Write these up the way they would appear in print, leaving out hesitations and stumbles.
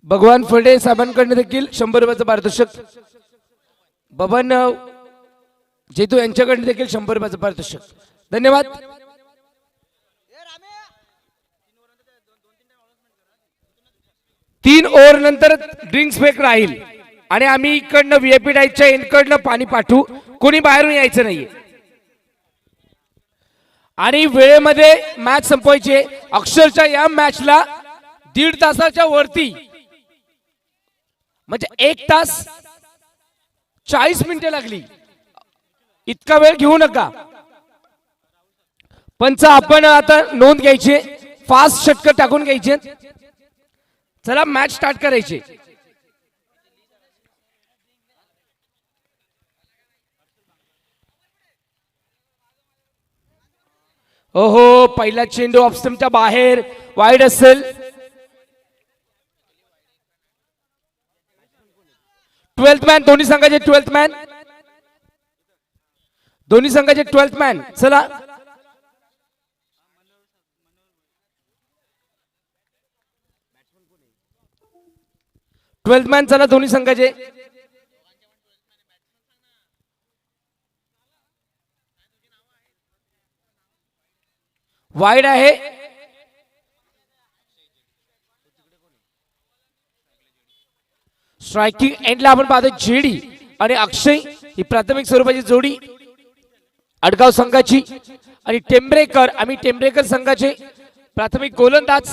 भगवान फडे साहेबांकडून देखील 100 रुपयाचं पारितोषिक. बबन जेतू यांच्याकडून देखील 100 रुपयाचं पारितोषिक. धन्यवाद. 3 ओव्हर नंतर ड्रिंक्स ब्रेक राहील आणि आम्ही इकडनं व्हीआयपी डाईटच्या एंडकडनं पाणी पाठवू. कोणी बाहेरून यायचं नाहीये आणि वेळेमध्ये मॅच संपवायची. अक्षरशः या मॅचला 1.5 तासाच्या वरती म्हणजे 1 तास 40 मिनिटे लागली. इतका वेळ घेऊ नका. पंच आपण आता नोंद घ्यायची. फास्ट षटक टाकून घ्यायचे. चला मॅच स्टार्ट करायची. ओहो पहिला चेंडू ऑफस्टंपच्या बाहेर वाईड असेल. 12th मॅन दोन्ही संघाचे 12th मॅन. दोन्ही संघाचे 12th मॅन. चला 12th मॅन. चला दोन्ही संघाचे. वाईड आहे. स्ट्रायकिंग एंडला आपण पाहतो जेडी आणि अक्षय ही प्राथमिक स्वरूपाची जोडी अडगाव संघाची आणि टेंबरेकर आम्ही टेंबरेकर संघाचे प्राथमिक गोलंदाज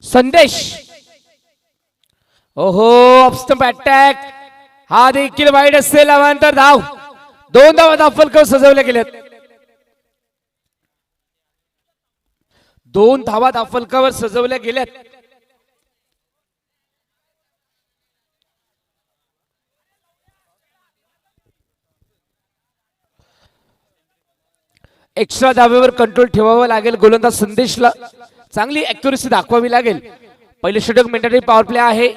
संदेश. ओहो ऑफस्टंप अटॅक हा देखील वाईड असेल. अवांतर धाव. 2 धावा धावफलकावर सजवल्या गेल्यात. 2 धावा धावफलकावर सजवल्या गेल्यात. एक्स्ट्रा धावेवर कंट्रोल ठेवावा लागेल. गोलंदाज संदेशला चांगली ऍक्युरेसी दाखवावी लागेल. पहिले षटक मेंटेनरी पॉवर प्ले आहे.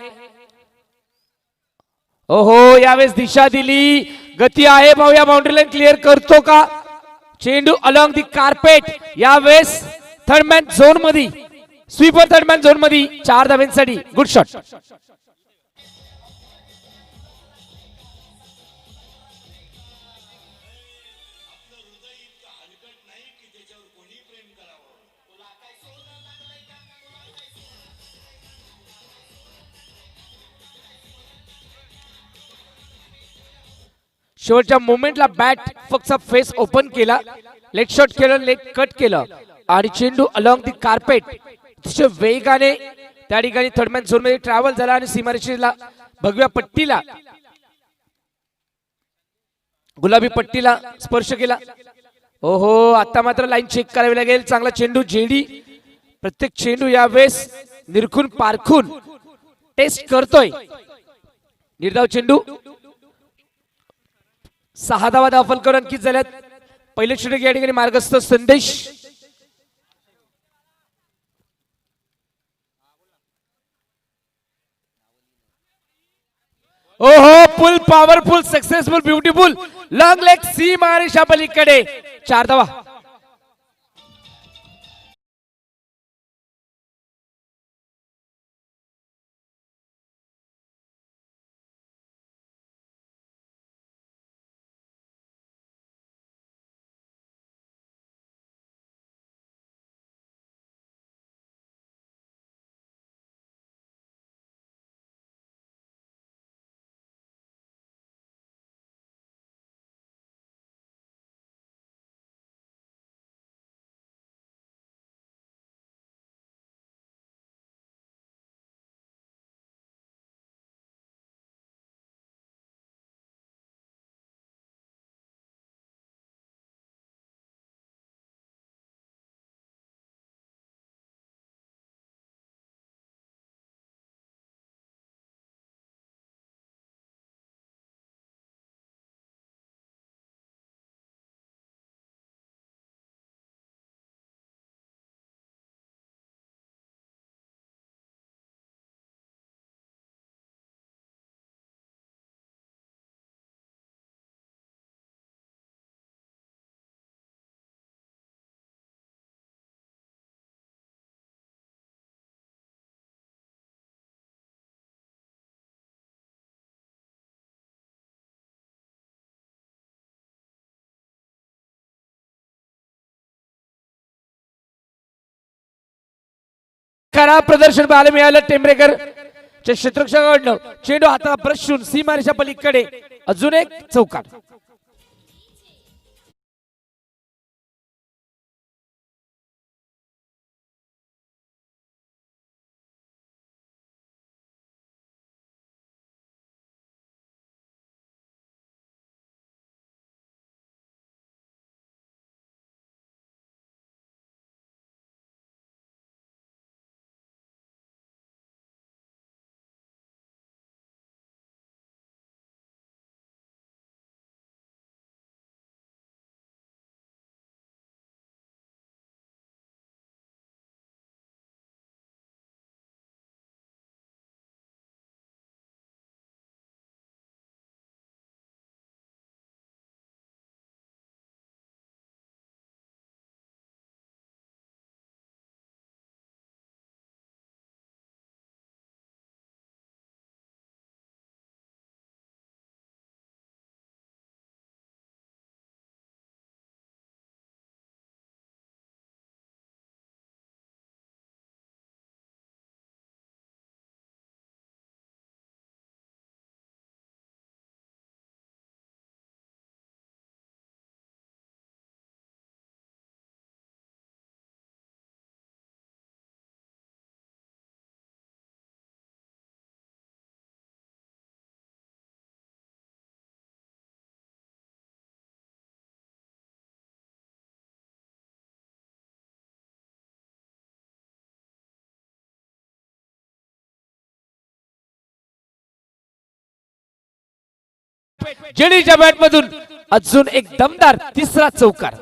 ओहो यावेळेस दिशा दिली. गती आहे. पाहूया बाउंड्री लाईन क्लिअर करतो का. चेंडू अलॉंग दी कार्पेट. यावेळेस थर्डमॅन झोन मध्ये स्वीपर. थर्डमॅन झोन मध्ये 4 धाव्यांसाठी. Good shot. शेवटच्या मोमेंटला बॅट फक्त फेस ओपन केला. लेग शॉट केलं. लेग कट केलं आणि चेंडू अलॉंग दी कार्पेट वेगाने त्या ठिकाणी थर्डमॅन झोन मध्ये ट्रॅव्हल झाला आणि सीमारेषेला भगव्या पट्टीला गुलाबी पट्टीला स्पर्श केला. ओहो आता मात्र लाईन चेक करावी लागेल. चांगला चेंडू जेडी. प्रत्येक चेंडू यावेळेस निरखून पारखून टेस्ट करतोय. निर्धाव चेंडू. 6 धावा धावफलकावर अंकित झाल्यात. पहिले षटक या ठिकाणी मार्गस्थ संदेश. ओहो full powerful successful beautiful long leg सीमा रेषा पलीकडे 4 धावा. खराब प्रदर्शन पाहायला मिळालं टेंबरेकर च्या क्षेत्ररक्षकाकडनं. चेंडू हाताला ब्रशून सीमारेषा पलीकडे अजून एक चौकार. जेडीच्या बॅट मधून अजून एक दमदार तिसरा चौकार.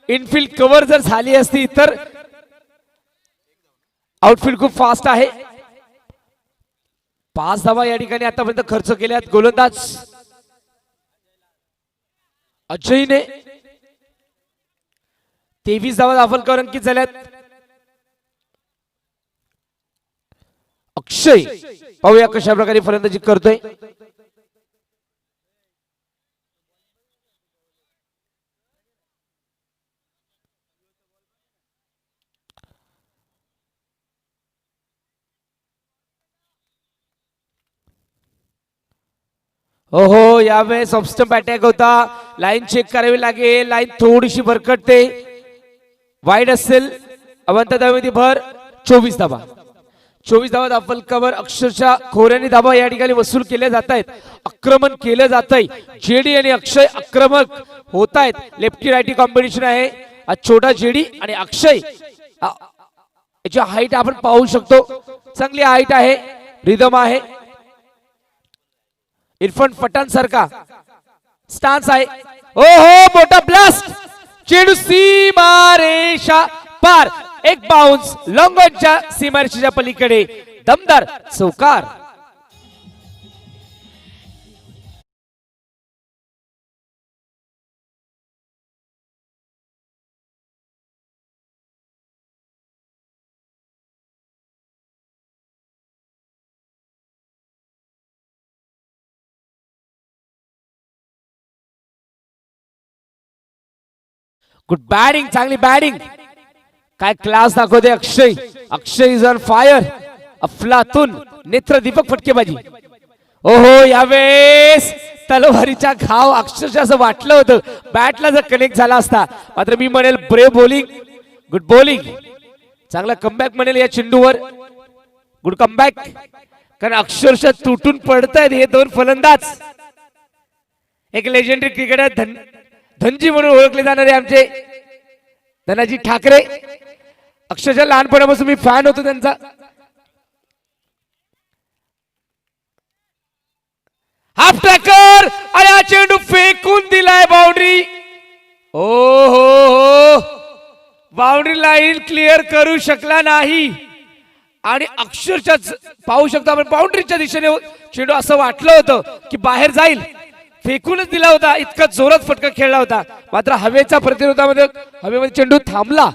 इनफिल्ड कव्हर जर झाली असती तर आउटफील्ड खूप फास्ट आहे. 5 धावा या ठिकाणी आतापर्यंत खर्च केल्यात गोलंदाज अजयने. 23 धावा दाखल अंकित झाल्यात. अक्षय पाहूया कशा प्रकारे फलंदाजी करतोय. ओहो यावेळेस ऑफस्टंप अटॅक होता. लाईन चेक करावी लागेल. लाईन थोडीशी भरकटते. वाईड असेल. अवंत धावेमध्ये भर. 24 धावा. 24 धावा दाखल कव्हर. अक्षरशः खोऱ्याने धावा या ठिकाणी वसूल केल्या जात आहेत. आक्रमण केलं जात आहे. जेडी आणि अक्षय आक्रमक होत आहेत. लेफ्टी राईटी कॉम्बिनेशन आहे. छोटा जेडी आणि अक्षय याची हाईट आपण पाहू शकतो. चांगली हाईट आहे. रिदम आहे. इरफान पठाण सारखा स्टान्स आहे. ओहो मोठा ब्लास्ट. चेंडू सीमारेषा पार. एक बाउन्स लॉंगॉनच्या सीमारेषेच्या पलीकडे दमदार चौकार. Good batting. चांगली बॅटिंग. काय क्लास दाखवते अक्षय. अक्षय इज ऑन फायर. अफलातून नेत्र दीपक फटकेबाजी. ओहो यावेळेस तलवारीचा घाव अक्षरशः असं वाटलं होतं बॅटला जर कनेक्ट झाला असता. मात्र मी म्हणेल ब्रेव बॉलिंग. Good bowling. चांगला कमबॅक म्हणेल या चेंडूवर. Good comeback. कारण अक्षरशः तुटून पडतायत हे दोन फलंदाज. एक लेजेंडरी क्रिकेटर धनजी म्हणून ओळखले जाणारे आमचे धनाजी ठाकरे. अक्षरशः लहानपणापासून मी फॅन होतो त्यांचा. हाफ ट्रॅकर आणि हा चेंडू फेकून दिलाय बॉल. बाउंड्री. ओ हो, बाउंड्री लाईन क्लिअर करू शकला नाही आणि अक्षरशः पाहू शकतो आपण बाउंड्रीच्या दिशेने चेंडू असं वाटलं होतं की बाहेर जाईल, फेकूनच दिला होता, इतका जोरात फटका खेळला होता. मात्र हवेचा प्रतिरोधामध्ये हवेमध्ये चेंडू थांबला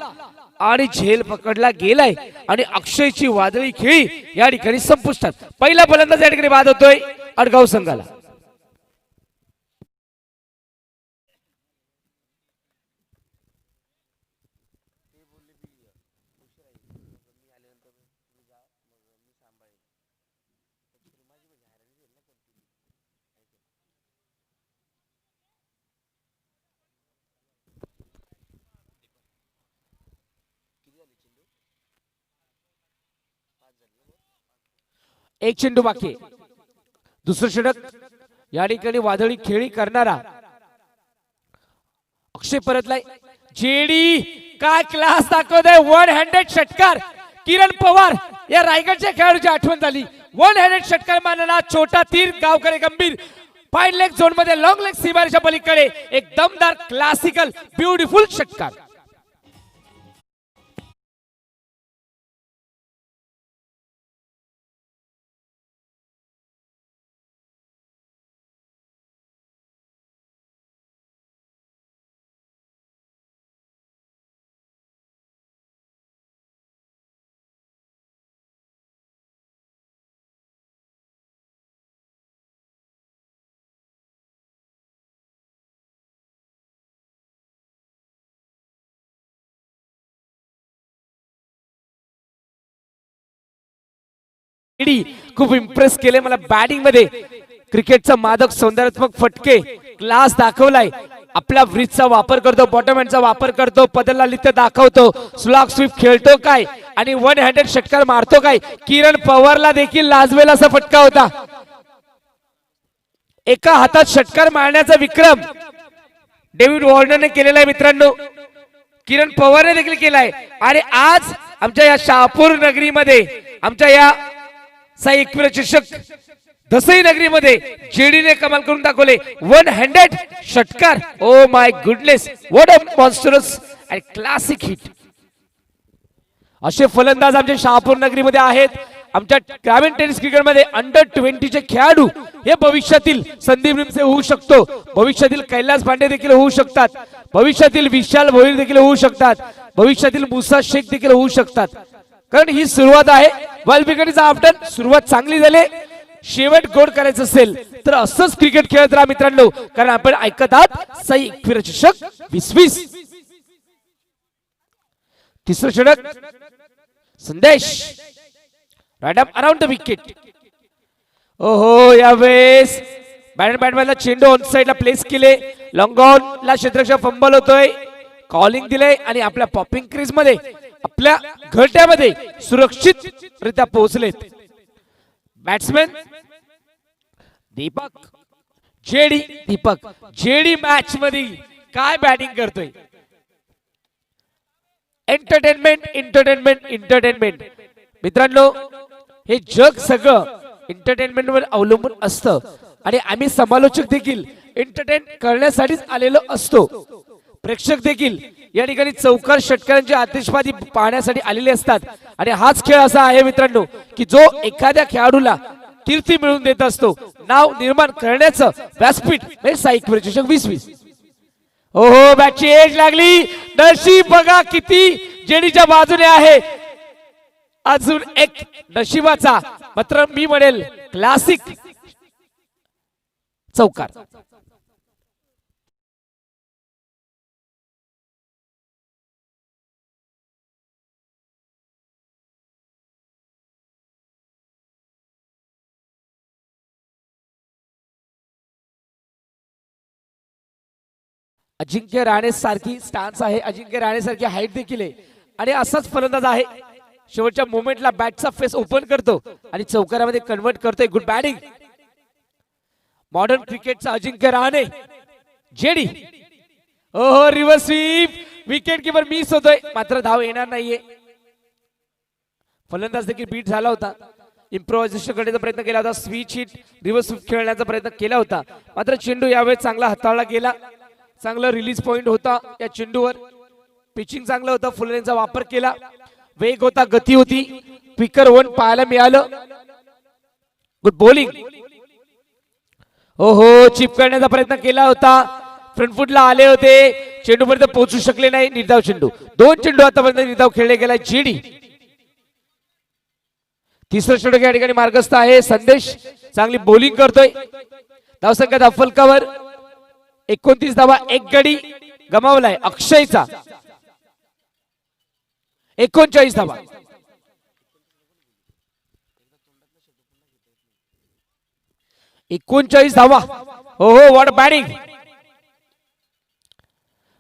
आणि झेल पकडला गेलाय आणि अक्षयची वादळी खेळी या ठिकाणी संपुष्टात. पहिला फलंदाज या ठिकाणी बाद होतोय अडगाव संघाला. एक चेंडू बाकी, दुसरं षटक या ठिकाणी वादळी खेळी करणारा अक्षय परतलाय. जेडी काय क्लास दाखवतोय, वन हँडेड षटकार. किरण पवार या रायगडच्या खेळाडूची आठवण झाली. वन हँडेड षटकार मानला, छोटा तीर गावकरे गंभीर. फाईन लेग झोन मध्ये लॉंग लेग सीमारेषा पलीकडे एक दमदार क्लासिकल ब्युटिफुल षटकार. खूप इम्प्रेस केले मला बॅटिंग मध्ये. क्रिकेटचा मादक सौंदर्यात्मक फटके क्लास दाखवलाय. आपल्या ब्रिजचा वापर करतो, बॉटम हँडचा वापर करतो, पदरला लिथ दाखवतो, स्लॉग स्वीप खेळतो काय आणि वन हँडेड षटकार मारतो काय. किरण पवारला देखील लाजवेल असा फटका होता. एका हातात षटकार मारण्याचा विक्रम डेव्हिड वॉर्नरने केलेला आहे मित्रांनो. किरण पवारने देखील केलाय आणि आज आमच्या या शहापूर नगरीमध्ये, आमच्या या साई एकविरा चषक दसई नगरीमध्ये जेडीने कमाल करून दाखवले. वन हँडेड षटकार. Oh my goodness, what a monstrous and classic hit. असे फलंदाज आमच्या शहापूर नगरीमध्ये आहेत. आमच्या ग्रामीण टेनिस क्रिकेटमध्ये अंडर 20 चे खेळाडू हे भविष्यातील संदीप निमसे होऊ शकतो, भविष्यातील कैलास पांडे देखील होऊ शकतात, भविष्यातील विशाल भोईर देखील होऊ शकतात, भविष्यातील मुसा शेख देखील होऊ शकतात. कारण ही सुरुवात आहे. वाल्मिकांचा आफ्टर सुरुवात चांगली झाली, शेवट गोड करायचं असेल तर असंच क्रिकेट खेळत राहा मित्रांनो. कारण आपण ऐकत आहात साई एकविरा चषक 2020. तिसरं षटक Sandesh right up around the wicket. ओहो, यावेळेस बॅटमॅनला चेंडू ऑन साइडला प्लेस केले. लॉंग ऑन ला क्षेत्ररक्षक फंबल होतोय, कॉलिंग दिले आणि आपल्या पॉपिंग क्रीज मध्ये, आपल्या घरट्यामध्ये सुरक्षितरित्या पोहोचलेत. Batsman Deepak JD. Deepak JD match मध्ये काय बॅटिंग करतोय. एंटरटेनमेंट एंटरटेनमेंट एंटरटेनमेंट मित्रांनो, हे जग सगळं एंटरटेनमेंट वर अवलंबून असतं आणि आम्ही समालोचक देखील एंटरटेन करण्यासाठीच आलेलो असतो. प्रेक्षक देखील या ठिकाणी चौकार षटकारांची आतिषबाजी पाहण्यासाठी आलेले असतात. आणि हाच खेळ असा आहे मित्रांनो की जो एखाद्या खेळाडूला कीर्ती मिळवून देत असतो, नाव निर्माण करण्याचं व्यासपीठ म्हणजे साई एकविरा चषक 2020. ओहो, बॅटची एज लागली. नशीब बघा किती जेडीच्या बाजूने आहे. अजून एक नशिबाचा, मात्र मी म्हणेल क्लासिक चौकार. अजिंक्य राणे सारखी स्टान्स आहे, अजिंक्य राणे सारखी हाईट देखील आहे आणि असाच फलंदाज आहे. शेवटच्या मोमेंटला बॅटचा फेस ओपन करतो आणि चौकारामध्ये कन्वर्ट करतोय. गुड बॅटिंग मॉडर्न क्रिकेटचा अजिंक्य राणे जेडी. ओहो, reverse sweep, wicket keeper miss होतोय, मात्र धाव येणार नाहीये. फलंदाज देखील बीट झाला होता. इम्प्रोव्हायझेशन करण्याचा प्रयत्न केला होता, स्विच हिट रिव्हर्स स्वीप खेळण्याचा प्रयत्न केला होता, मात्र चेंडू यावेळी चांगला हाताळला गेला. चांगला रिलीज पॉइंट होता या चेंडूवर. पिचिंग चांगलं होतं, फुलरेंचा वापर केला, वेग होता, गती होती, क्विकर वन पाहायला मिळालं. Good bowling. ओहो, चिप करण्याचा प्रयत्न केला होता, फ्रंट फुटला आले होते, चेंडू पर्यंत पोहोचू शकले नाही. निर्धाव चेंडू, 2 चेंडू आतापर्यंत निर्धाव खेळले गेला. जेडी तिसरा चेंडू या ठिकाणी मार्गस्थ आहे. संदेश चांगली बॉलिंग करतोय. धावसंख्या फलकावर 29 धावा, एक गडी गमावलाय अक्षयचा. 39 धावा. हो हो, व्हॉट बॅटिंग.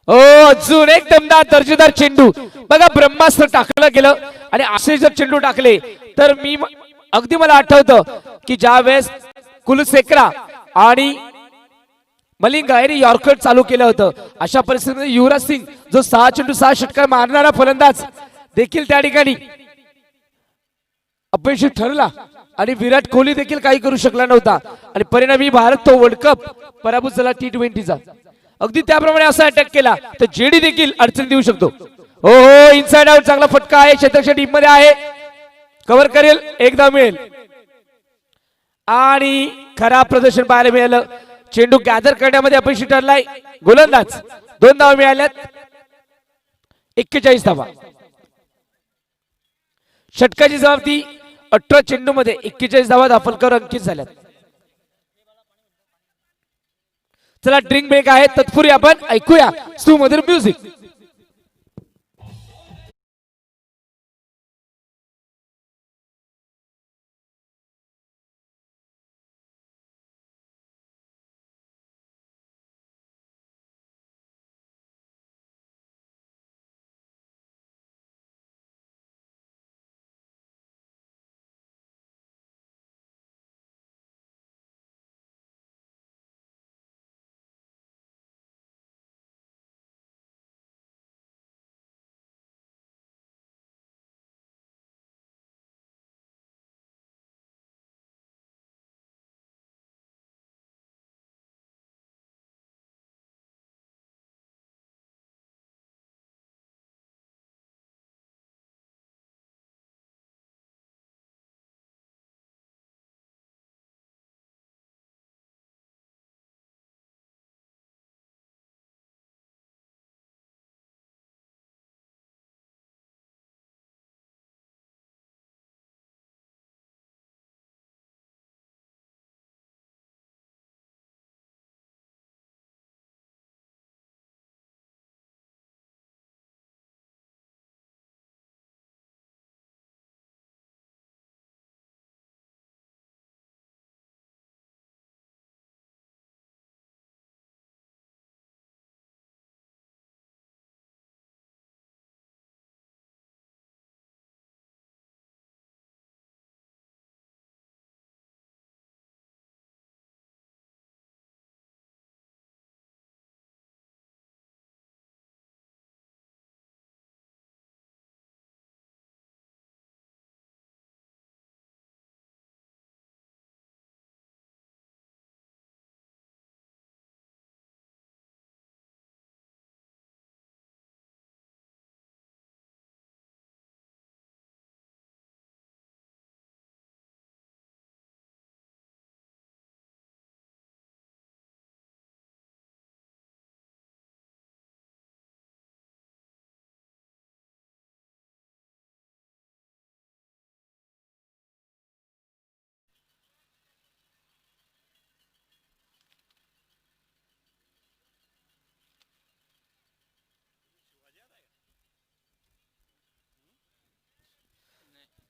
ओ, अजून एक दमदार दर्जेदार चेंडू. बघा, ब्रह्मास्त्र टाकलं गेलं आणि असे जर चेंडू टाकले तर अगदी मला आठवतं की ज्या वेळेस कुलशेखरा आणि मलिंगा यांनी यॉर्कर चालू केलं होतं, अशा परिस्थितीमध्ये युवराज सिंग जो 6 चेंडू 6 षटकार मारणारा फलंदाज देखील त्या ठिकाणी अपयशी ठरला आणि विराट कोहली देखील काही करू शकला नव्हता आणि परिणामी भारत तो वर्ल्ड कप पराभूत झाला T20चा. अगदी त्याप्रमाणे असा अटॅक केला तर जेडी देखील अडचण देऊ शकतो. हो हो, इनसाइड आउट, चांगला फटका आहे, शतकच्या टीम मध्ये आहे, कव्हर करेल, एकदा मिळेल आणि खराब प्रदर्शन पाहायला मिळालं. चेंडू गॅदर करण्यामध्ये अपयशी ठरलाय गोलंदाज. 2 धावा मिळाल्यात, 41 धावा. षटकाची जबाबदारी 18 चेंडू मध्ये 41 धावा दाफलकर अंकित झाल्यात. चला, ड्रिंक ब्रेक आहे, तत्पूर्वी आपण ऐकूया सुमधुर म्युझिक.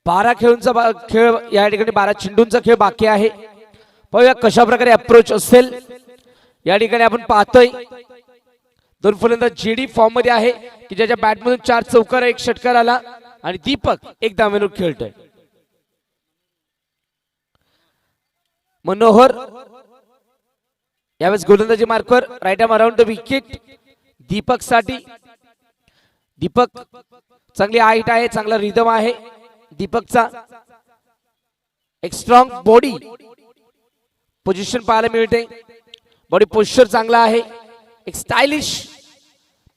बारा खेळूंचा खेळ या ठिकाणी 12 चेंडूंचा खेळ बाकी आहे. पाहूया कशा प्रकारे अप्रोच असेल. या ठिकाणी आपण पाहतोय 2 फलंदाज जेडी फॉर्म मध्ये आहे की ज्याच्या बॅट मधून 4 चौकार 1 षटकार आला आणि दीपक एक धावेवर खेळतोय. मनोहर यावेळेस गोलंदाजी मार्कवर right arm around the wicket Deepak साठी. दीपक चांगली हाईट आहे, चांगला रिदम आहे दीपकचा. एक स्ट्रॉंग बॉडी पोझिशन पाहायला मिळते. बॉडी पोस्चर चांगला आहे. एक स्टायलिश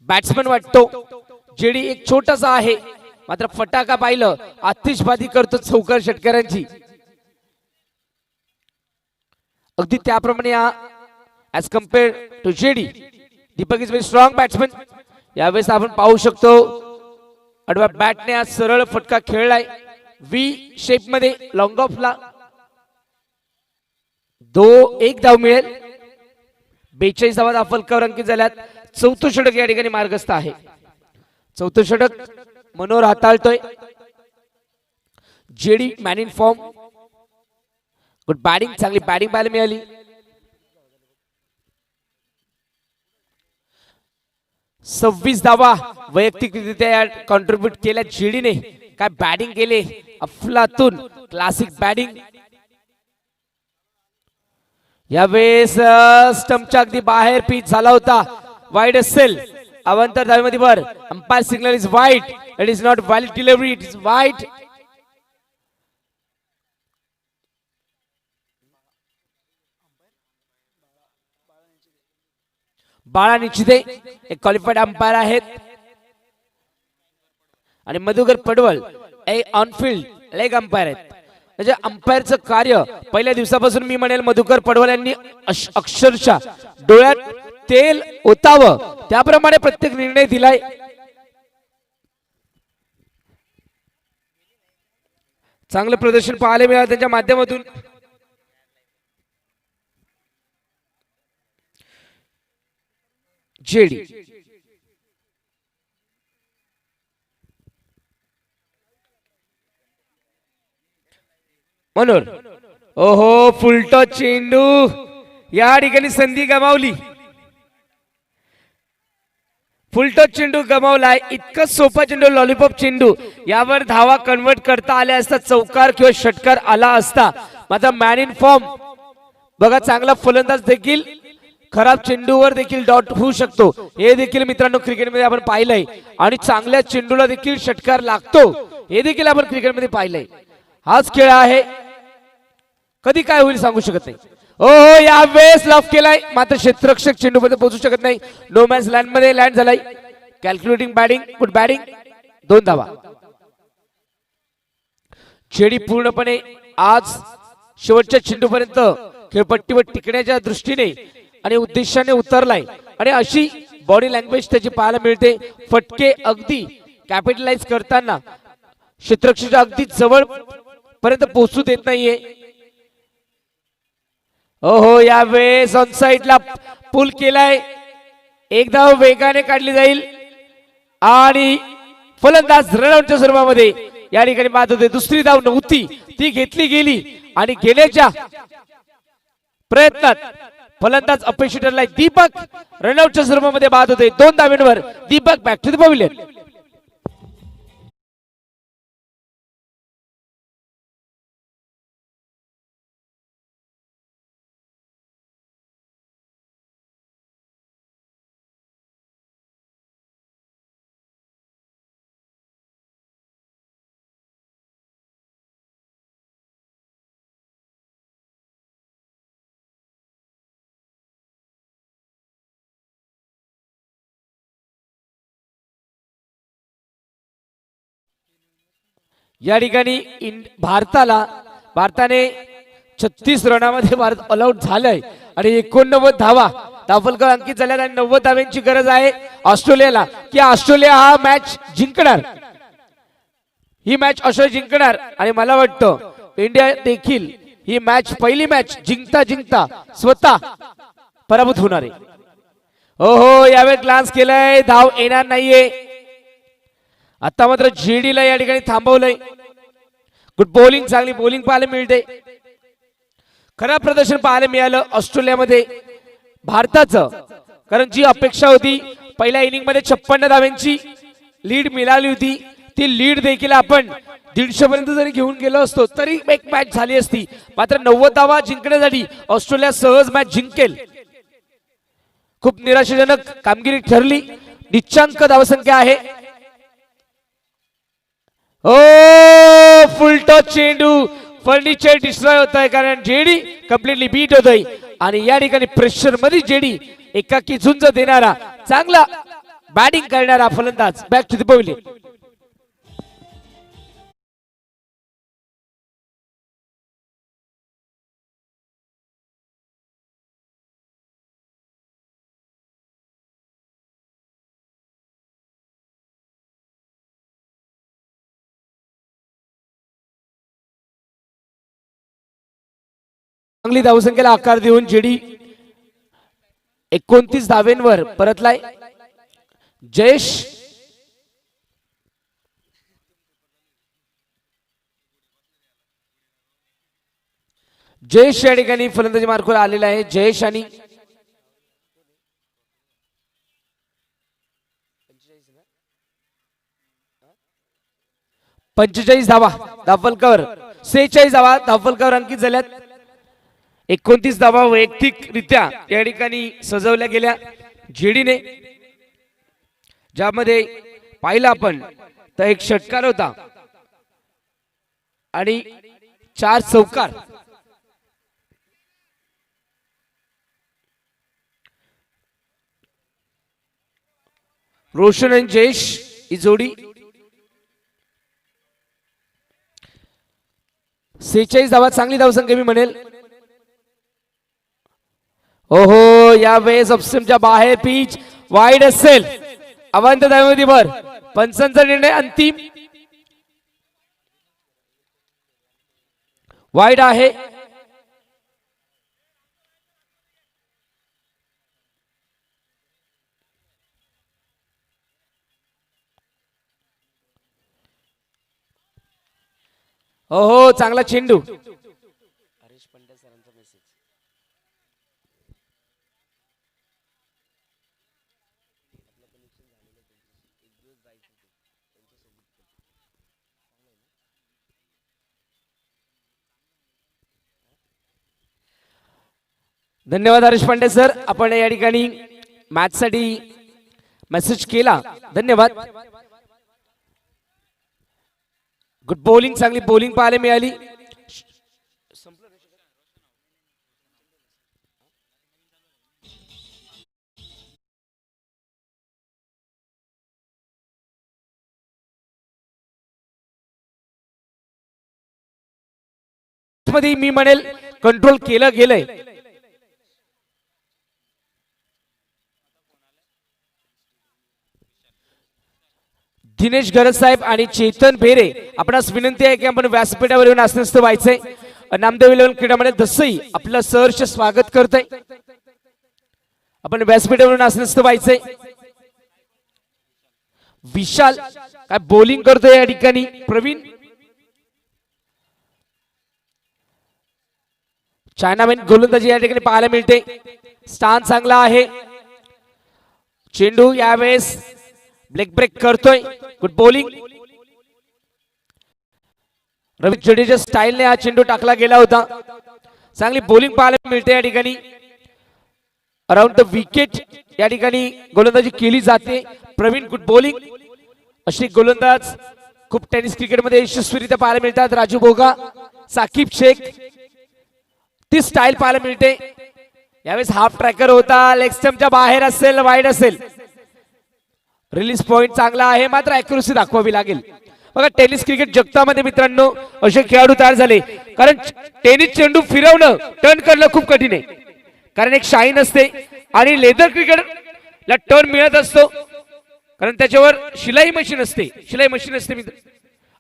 बॅट्समन वाटतो. जेडी एक छोटासा आहे मात्र फटाका पाहिलं आतिषबाजी करतो चौकार षटकारांची. अगदी त्याप्रमाणे ऍज कम्पेअर टू जेडी Deepak is very strong batsman. यावेळेस आपण पाहू शकतो आडव्या बॅटने आज सरळ फटका खेळलाय व्ही शेप मध्ये लॉंग ऑफला. 1 धाव मिळेल. 42 धावा फलकावर अंकित झाल्यात. चौथं षटक या ठिकाणी मार्गस्थ आहे. चौथं षटक मनोहर हाताळतोय. JD man in form. Good batting, चांगली बॅटिंग पाहायला मिळाली. सव्वीस धावा वैयक्तिकरित्या कॉन्ट्रीब्यूट केल्या जेडीने. काय बॅटिंग केले, अफलातून क्लासिक बॅटिंग. यावेळेस स्टंपच्या अगदी बाहेर पिच झाला होता. वाईड असेल अवांतर धावेमध्ये वर. अंपायर सिग्नल इज वाईट. It is not valid delivery, it is वाईट. बाळा निश्चिते एक क्वालिफाईड अंपायर आहेत आणि मधुकर पडवळ ऑनफिल्ड लेग अंपायर आहेत. म्हणजे अंपायरचं कार्य पहिल्या दिवसापासून मी म्हणेल मधुकर पडवळ यांनी अक्षरशः डोळ्यात तेल ओतावं त्याप्रमाणे प्रत्येक निर्णय दिलाय. चांगलं प्रदर्शन पाहायला मिळालं त्यांच्या माध्यमातून. जेडी मनोहर, ओहो फुलटॉस चेंडू. या ठिकाणी संधी गमावली. फुलटॉस चेंडू गमावलाय. इतकं सोपा चेंडू लॉलीपॉप चेंडू. यावर धावा कन्वर्ट करता आल्या असता चौकार किंवा षटकार आला असता. मात्र मॅन इन फॉर्म बघा, चांगला फलंदाज देखील खराब चेंडूवर देखील डॉट होऊ शकतो. हे देखील मित्रांनो क्रिकेटमध्ये आपण पाहिलंय. आणि चांगल्या चेंडूला देखील षटकार लागतो हे देखील आपण क्रिकेटमध्ये पाहिलंय. हाच खेळ आहे, कधी काय होईल सांगू शकत नाही. ओहो यावेळेस लॉफ केलाय मात्र क्षेत्ररक्षक चेंडू मध्ये पोहोचू शकत नाही. नो मॅच लँड मध्ये लँड झालाय. Calculating batting, good batting. 2 धावा. जेडी पूर्णपणे आज शेवटच्या चेंडूपर्यंत खेळपट्टीवर टिकण्याच्या दृष्टीने आणि उद्देशाने उतरलाय. आणि अशी बॉडी लँग्वेज त्याची पाहायला मिळते. फटके अगदी कॅपिटलाइज करताना क्षेत्ररक्षकाच्या अगदी जवळ पर्यंत पोहोचू देत नाहीये. ओहो यावेळेस ऑन साइडला पुल केलाय. 1 धाव वेगाने काढली जाईल आणि फलंदाज रनआउटच्या स्वरूपामध्ये या ठिकाणी बाद होते. दुसरी धाव नव्हती ती घेतली गेली आणि घेण्याच्या प्रयत्नात फलंदाज अपयशी ठरलाय. दीपक रनआउटच्या स्वरूपामध्ये बाद होते. 2 धावांवर Deepak back to the pavilion. या ठिकाणी भारताने 36 रनामध्ये भारत ऑल आउट झालाय आणि 89 धावा धावफलक अंकित झाल्यात आणि 90 धावांची गरज आहे ऑस्ट्रेलियाला की ऑस्ट्रेलिया हा मॅच जिंकणार. ही मॅच ऑस्ट्रेलिया जिंकणार आणि मला वाटतं इंडिया देखील ही मॅच पहिली मॅच जिंकता जिंकता स्वतः पराभूत होणार आहे. ओहो यावेळी ग्लान्स केलाय, धाव येणार नाहीये. आता मात्र जेडीला या ठिकाणी थांबवलंय. गुड बॉलिंग, चांगली बॉलिंग पाहायला मिळते. खराब प्रदर्शन पाहायला मिळालं ऑस्ट्रेलियामध्ये भारताचं. कारण जी अपेक्षा होती पहिल्या इनिंग मध्ये 56 धावांची लीड मिळाली होती ती लीड देखील आपण 150 पर्यंत जरी घेऊन गेलो असतो तरी एक मॅच झाली असती. मात्र 90 धावा जिंकण्यासाठी ऑस्ट्रेलिया सहज मॅच जिंकेल. खूप निराशाजनक कामगिरी ठरली. निच्चांक धावसंख्या आहे. ओ फुलटॉस चेंडू, फर्निचर डिस्ट्रॉय होत आहे कारण जेडी कम्प्लिटली बीट होत आहे. आणि या ठिकाणी प्रेशर मध्ये जेडी एकाकी झुंज देणारा चांगला बॅटिंग करणारा फलंदाज बॅक टू द पवेलियन. चांगली धावसंख्येला आकार देऊन जेडी 29 धावेंवर परतलाय. जयेश जयेश या ठिकाणी फलंदाजी मार्कवर आलेला आहे. जयेश आणि 45 धावा धावफलकावर 46 धावा धावफलकावर अंकित झाल्यात. 29 धावा वैयक्तिकरित्या या ठिकाणी सजवल्या गेल्या जेडीने, ज्यामध्ये पाहिलं आपण तर एक षटकार होता आणि 4 चौकार. रोशन आणि जयेश ही जोडी 46 धावा चांगली धावसंख्या मी म्हणेल. ओहो यावेळेस ऑप्शनच्या बाहेर पिच वाईड असेल. अवांतर धावेमध्ये भर. पंचांचा निर्णय अंतिम वाईड आहे. ओहो चांगला चेंडू. धन्यवाद हरीश पांडे सर, आपण या ठिकाणी मॅच साठी मेसेज केला. धन्यवाद. गुड बॉलिंग, चांगली बॉलिंग पाहायला मिळाली. मध्ये मी म्हणेल कंट्रोल केलं गेलंय. दिनेश गरज साहेब आणि चेतन भेरे, आपणास विनंती आहे की आपण व्यासपीठावर येऊन आसनस्थ व्हायचंय. नामदेव 11 क्रीडामध्ये दसई आपलं सहर्ष स्वागत करतय. आपण व्यासपीठावरून आसनस्थ व्हायचंय. विशाल काय बॉलिंग करतोय या ठिकाणी. प्रवीण चायनामॅन गोलंदाजी या ठिकाणी पाहायला मिळते. स्थान चांगला आहे. चेंडू यावेळेस ब्रेक ब्रेक करतोय. Good bowling. रवी जडेजा स्टाईलने हा चेंडू टाकला गेला होता. चांगली बॉलिंग पाहायला मिळते या ठिकाणी. अराउंड द विकेट या ठिकाणी गोलंदाजी केली जाते. Praveen good bowling. अशी गोलंदाज खूप टेनिस क्रिकेटमध्ये यशस्वीरित्या पाहायला मिळतात. राजू बोगा, साकिब शेख, ती स्टाईल पाहायला मिळते. यावेळेस हाफ ट्रॅकर होता. लेग स्टंपच्या बाहेर असेल, वाईड असेल. रिलीज पॉइंट चांगला आहे, मात्र ऍक्युरसी दाखवावी लागेल. बघा टेनिस क्रिकेट जगतामध्ये मित्रांनो असे खेळाडू तयार झाले, कारण टेनिस चेंडू फिरवणं, टर्न करणं खूप कठीण आहे. कारण एक शाईन असते आणि लेदर क्रिकेटला टर्न मिळत असतो, कारण त्याच्यावर शिलाई मशीन असते. मित्र,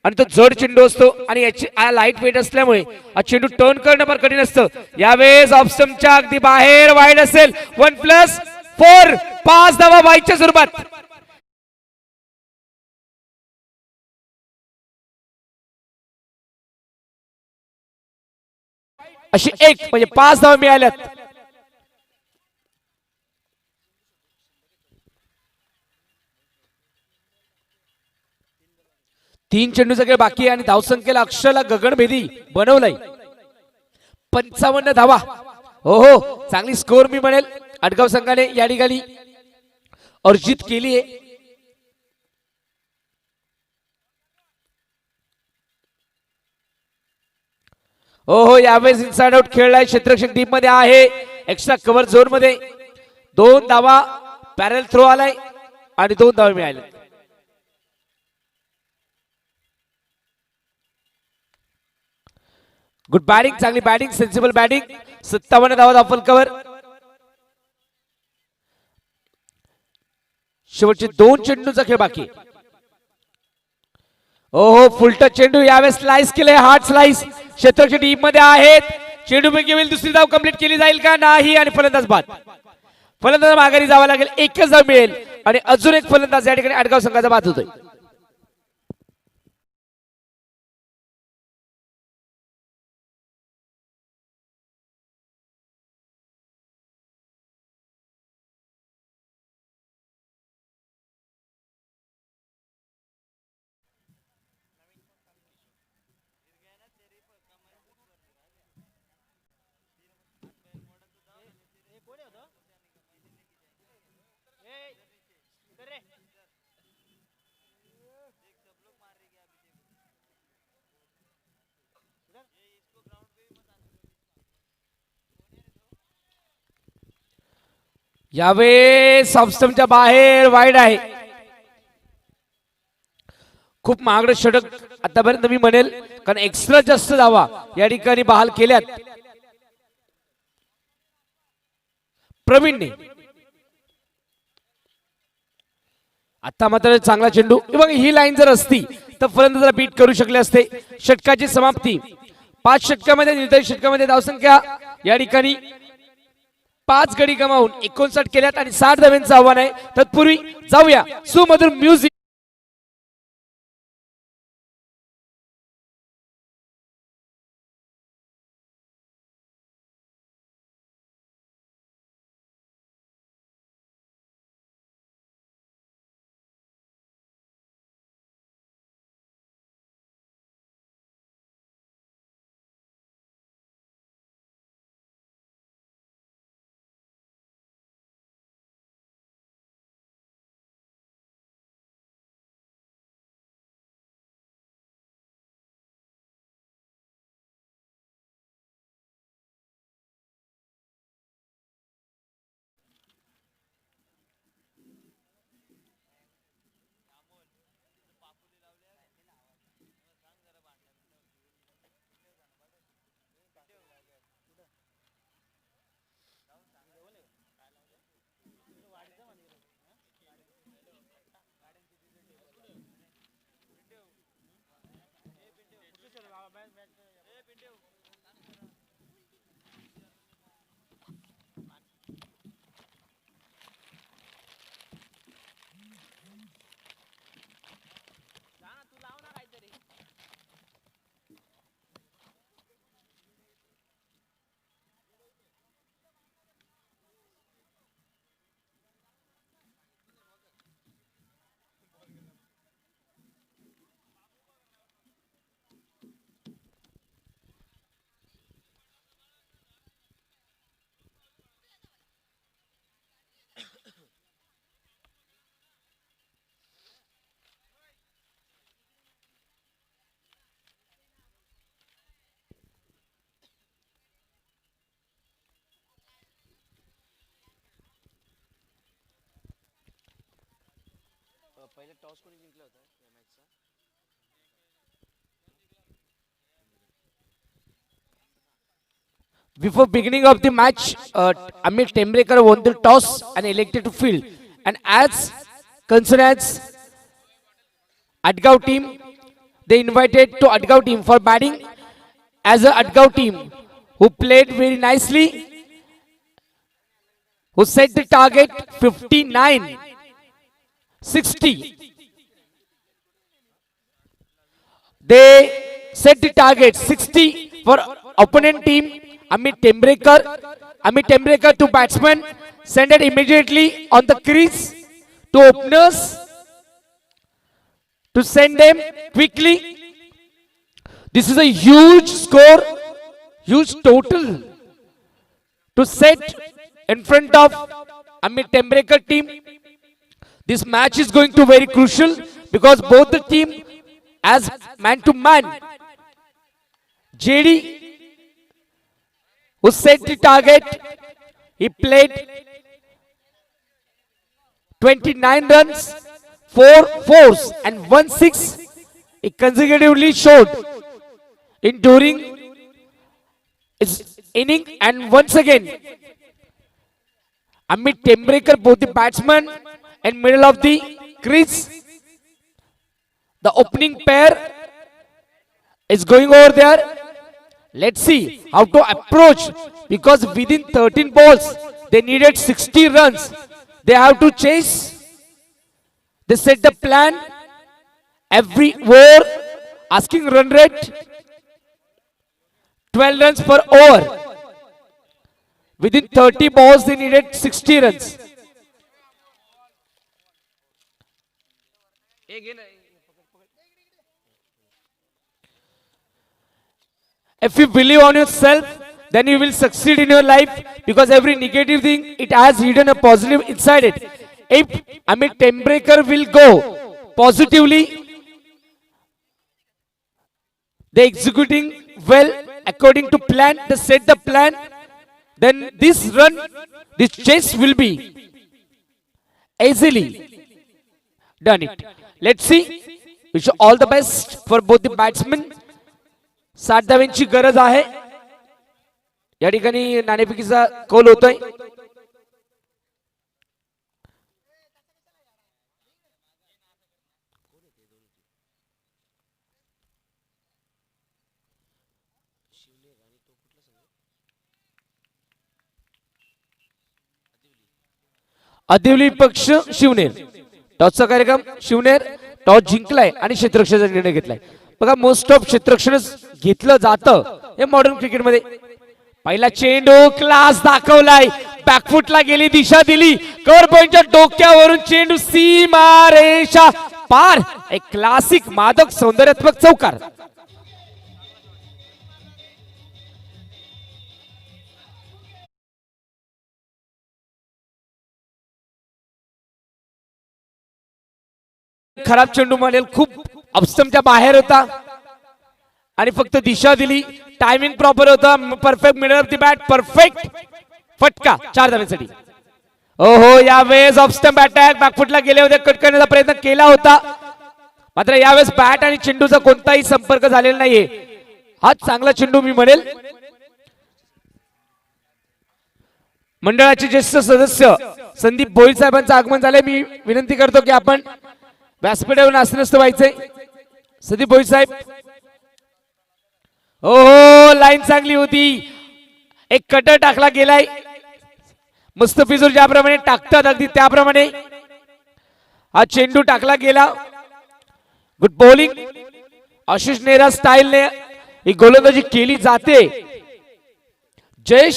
आणि तो जड चेंडू असतो आणि याची लाईट वेट असल्यामुळे हा चेंडू टर्न करणं फार कठीण असतं. यावेळेस ऑफ स्टंपच्या अगदी बाहेर वाईड असेल. 1+4 5 धावा वाईडच्या स्वरूपात. अशी एक म्हणजे 5 धावा मिळाल्यात. तीन चेंडू सगळे बाकी आहे आणि धावसंख्येला अक्षरला गगनभेदी बनवलंय. 55 धावा. हो हो चांगली स्कोर मी म्हणेल आडगाव संघाने या ठिकाणी अर्जित केली आहे. हो हो यावेळेस इनसाइड आउट खेळलाय. क्षेत्ररक्षक टीम मध्ये आहे. एक्स्ट्रा कव्हर झोन मध्ये 2 धावा पॅरल थ्रो आलाय आणि 2 धावा मिळाले. गुड बॅटिंग, चांगली बॅटिंग, सेन्सिबल बॅटिंग. 57 धावा फुल कव्हर. शेवटचे 2 चेंडूचा खेळ बाकी. ओहो, फुलटच चेंडू यावेळेस स्लाइस केले, हार्ड स्लाइस क्षेत्ररक्षक टीम मध्ये आहेत. चेंडू पैकी होईल, दुसरी धाव कंप्लीट केली जाईल का नाही आणि फलंदाज बाद. फलंदाज माघारी जावं लागेल, एकच धाव मिळेल आणि अजून एक फलंदाज या ठिकाणी आडगाव संघाचा बाद होतोय. यावेळेस ऑफस्टंपच्या बाहेर वाईड आहे. खूप महागडं षटक आतापर्यंत मी म्हणेल, कारण एक्स्ट्रा जास्त धावा या ठिकाणी बहाल केल्यात प्रवीणने. आता मात्र चांगला चेंडू. बघा, ही लाईन जर असती तर फलंदाजाला बीट करू शकले असते. षटकाची समाप्ती. 5 षटकामध्ये, निर्धारित षटकामध्ये धावसंख्या या ठिकाणी 5 गडी गमावून 59 केल्यात आणि 60 धावांचं आव्हान आहे. तत्पूर्वी जाऊया सुमधुर म्युझिक. पहिले टॉस कोणी जिंकला होता या मॅचचा? Before beginning of the match, Amit Tembrekar won the toss and elected to field. And as concerned as Adgaon team, they invited to Adgaon team for batting. As a Adgaon team who played very nicely, who set the target 59. 60. They set the target 60 for opponent team. Amit Tembrekar to batsman, send it immediately on the crease to openers to send them quickly. This is a huge score, huge total to set in front of Amit Tembrekar team. This match is going to be very crucial because both the team as man to man. JD who set the target He played 29 runs, 4 fours and 1 6. He consecutively showed in during his inning, and once again Amit Tembrekar, both the batsmen and middle of the crease. The opening pair is going over there. Let's see how to approach, because within 13 balls they needed 60 runs. They have to chase. They set the plan. Every over asking run rate 12 runs per over. Within 30 balls they needed 60 runs. If you believe on yourself, then you will succeed in your life, because every negative thing, it has hidden a positive inside it. If Amit Tembrekar will go positively, they executing well according to plan, they set the plan, then this run, this chase will be easily done it. Let's see. Wish you all the best for both the batsmen. 60 धावांची गरज आहे. या ठिकाणी नाणेफेकीचा कौल होतोय. आदिवली पक्ष शिवनेर. टॉसचा कार्यक्रम. Shivner toss जिंकलाय आणि क्षेत्ररक्षणाचा निर्णय घेतलाय. बघा, मोस्ट ऑफ क्षेत्ररक्षणच घेतलं जातं हे मॉडर्न क्रिकेट मध्ये. पहिला चेंडू क्लास दाखवलाय. बॅकफुटला गेली, दिशा दिली. कव्हर पॉइंटच्या डोक्यावरून चेंडू सीमा रेषा पार. एक क्लासिक मादक सौंदर्यात्मक चौकार. खराब चेंडू म्हणेल, खूप ऑफस्टमच्या बाहेर होता आणि फक्त दिशा दिली. टायमिंग प्रॉपर होता. Perfect middle of the bat. Perfect फटका 4 धावांसाठी. ओहो, यावेळेस ऑफस्टम्प अटॅक. बॅकफुटला गेले होते, कट करण्याचा प्रयत्न केला होता, मात्र यावेळेस बॅट आणि चेंडूचा कोणताही संपर्क झालेला नाहीये. हा चांगला चेंडू मी म्हणेल. मंडळाचे ज्येष्ठ सदस्य संदीप भोईर साहेबांचं आगमन झाले. मी विनंती करतो की आपण व्यासपीठावर आसनस्थ व्हायचंय. संदीप भोईर साहेब. हो, लाईन चांगली होती. एक कटर टाकला गेलाय. मुस्तफिजूर ज्याप्रमाणे टाकतात अगदी त्याप्रमाणे हा चेंडू टाकला गेला. Good bowling. आशिष नेहरा स्टाईलने ही गोलंदाजी केली जाते. जयेश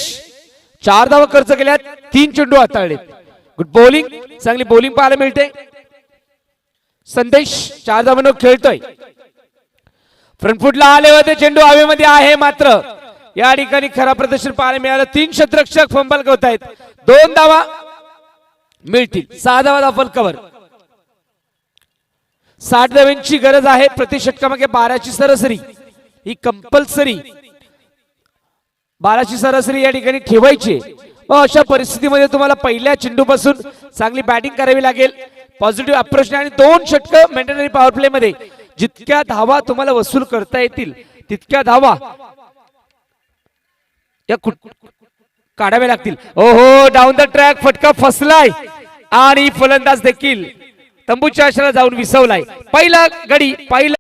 4 धावा खर्च केल्या, 3 चेंडू हाताळले. Good bowling. चांगली बॉलिंग पाहायला मिळते. संदेश 4 धावांवर खेळतोय. फ्रंटफुटला आले होते, चेंडू हवेमध्ये आहे, मात्र या ठिकाणी खराब प्रदर्शन पाहायला मिळालं. 3 क्षेत्ररक्षक फंबल करत आहेत. 2 धावा मिळतील. 6 धावा धाफल कव्हर. 60 धावांची गरज आहे. प्रति षटकामागे 12ची सरासरी ही कंपल्सरी 12ची सरासरी या ठिकाणी ठेवायची. अशा परिस्थितीमध्ये तुम्हाला पहिल्या चेंडूपासून चांगली बॅटिंग करावी लागेल. पॉझिटिव्ह अप्रोच आणि 2 षटक मेंटेनरी पॉवर प्ले मध्ये जितक्या धावा तुम्हाला वसूल करता येतील तितक्या धावा या काढाव्या लागतील. ओहो, डाऊन द ट्रॅक फटका फसलाय आणि फलंदाज देखील तंबूच्या आशेला जाऊन विसवलाय. पहिला गडी पहिला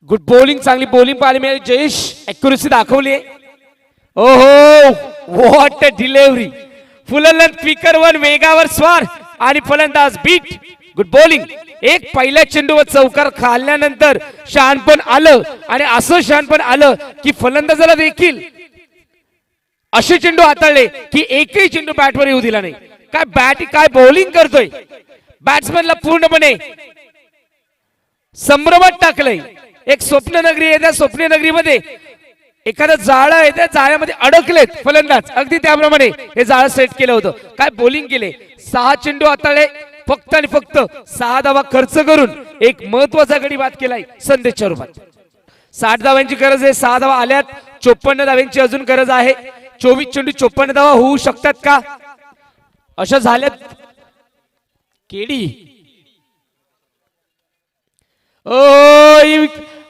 गुड बॉलिंग, चांगली बॉलिंग पाहायला मिळाली. जयेश ॲक्युरसी दाखवली. ओहो, व्हॉट अ डिलिव्हरी. फुलंदाज क्विकर वन, वेगावर स्वार आणि फलंदाज बीट. Good bowling. एक पहिल्या चेंडूवर चौकार खाल्ल्यानंतर शहाणपण आलं आणि असं शहाणपण आलं की फलंदाजाला देखील असे चेंडू हाताळले की एकही चेंडू बॅटवर येऊ दिला नाही. काय बॅट, काय बॉलिंग करतोय. बॅट्समॅनला पूर्णपणे संभ्रमात टाकलंय. एक स्वप्ननगरी आहे, त्या स्वप्ननगरीमध्ये एखादं जाळं आहे, त्या जाळ्यामध्ये अडकलेत फलंदाज. अगदी त्याप्रमाणे हे जाळं सेट केलं होतं. काय बॉलिंग केले. 6 चेंडू हाताळले, फक्त आणि फक्त 6 धावा खर्च करून एक महत्वाचा गडी बाद केलाय संदेशच्या रूपात. 60 धावांची गरज आहे. 6 धावा आल्यात. 54 धावांची अजून गरज आहे. 24 चेंडू 54 धावा होऊ शकतात का, अशा झाल्यात. केडी ओ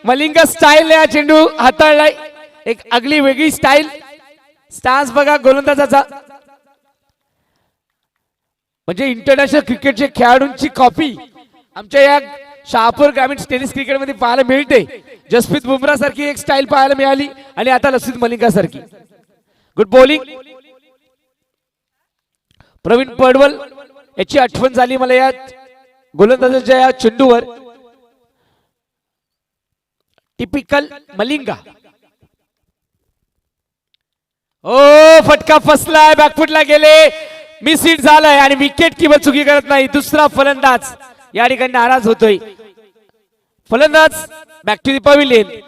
मलिंगा स्टाईल या चेंडू हाताळलाय. एक आगली वेगळी स्टाईल. स्टान्स बघा गोलंदाजाचा. म्हणजे इंटरनॅशनल क्रिकेटच्या खेळाडूंची कॉपी आमच्या या शहापूर ग्रामीण टेनिस क्रिकेटमध्ये पाहायला मिळते. जसप्रीत बुमराह सारखी एक स्टाईल पाहायला मिळाली आणि आता लसित मलिंगा सारखी. Good bowling. प्रवीण पडवल याची आठवण झाली मला या गोलंदाजाच्या या चेंडूवर. टिपिकल मलिंगा. ओ फटका फसलाय, बॅकफुटला गेले, मिस हिट झालाय आणि विकेट किंवा चुकी करत नाही. दुसरा फलंदाज या ठिकाणी नाराज होतोय. फलंदाज back to the pavilion.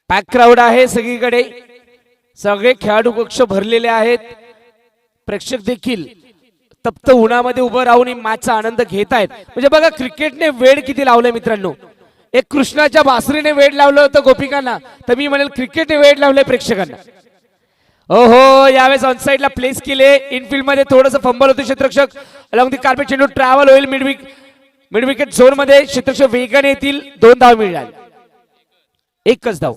Pack crowd आहे सगळीकडे. सगळे खेळाडू कक्ष भरलेले आहेत. प्रेक्षक देखील तप्त उन्हामध्ये उभं राहून मॅचचा आनंद घेत आहेत. म्हणजे बघा क्रिकेटने वेळ किती लावलाय मित्रांनो. एक कृष्णाच्या बासरीने वेळ लावलं होतं गोपिकांना, तर मी म्हणेल क्रिकेटने वेळ लावलंय प्रेक्षकांना. ओहो, यावेळेस ऑनसाइडला प्लेस केले. इनफिल्ड मध्ये थोडंसं फंबल होते क्षेत्ररक्षक. अलॉंग दी कार्पेट चेंडू ट्रॅव्हल होईल मिड विकेट झोन मध्ये. क्षेत्ररक्षक वेगाने येतील. 2 धाव मिळाल. एकच धाव.